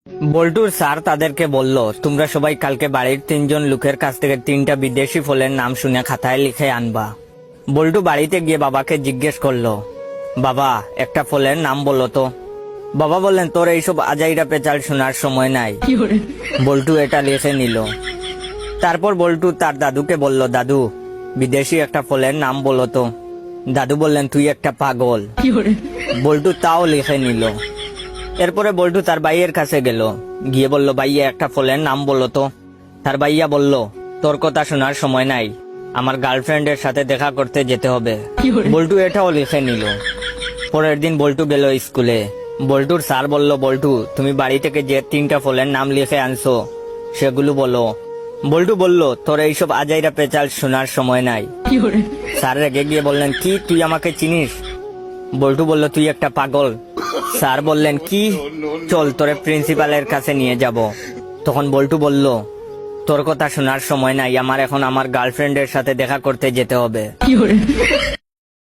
বল্টুর স্যার তাদেরকে বলল, তোমরা সবাই কালকে বাড়ির 3জন লোকের কাছ থেকে 3টা বিদেশি ফলের নাম শুনে খাতায় লিখে আনবা। বল্টু বাড়িতে গিয়ে বাবাকে জিজ্ঞেস করলো, বাবা একটা ফলের নাম বলো তো। বাবা বললেন, তোর এইসব আজাইরা পেঁচাল শোনার সময় নাই। বল্টু এটা লিখে নিল। তারপর বল্টু তার দাদুকে বলল, দাদু বিদেশি একটা ফলের নাম বলো তো। দাদু বললেন, তুই একটা পাগল। বল্টু তাও লিখে নিল। এরপরে বল্টু তার ভাইয়ের কাছে গেল, গিয়ে বলল, ভাইয়া একটা ফলের নাম বলো তো। তার ভাইয়া বলল, তোর কথা শোনার সময় নাই, আমার গার্লফ্রেন্ডের সাথে দেখা করতে যেতে হবে। বল্টু এটাও লিখে নিল। পরের দিন বল্টু গেল স্কুলে। বল্টুর স্যার বলল, বল্টু তুমি বাড়ি থেকে যে 3টা ফলের নাম লিখে আনছো সেগুলো বলো। বল্টু বলল, তোর এইসব আজাইরা পেঁচাল শোনার সময় নাই। স্যার রেগে গিয়ে বললেন, কি তুই আমাকে চিনিস? বল্টু বলল, তুই একটা পাগল। স্যার বললেন, কি? চল তোরে প্রিন্সিপালের কাছে নিয়ে যাব। তখন বল্টু বলল, তোর কথা শোনার সময় নাই, আমার এখন আমার গার্লফ্রেন্ডের সাথে দেখা করতে যেতে হবে।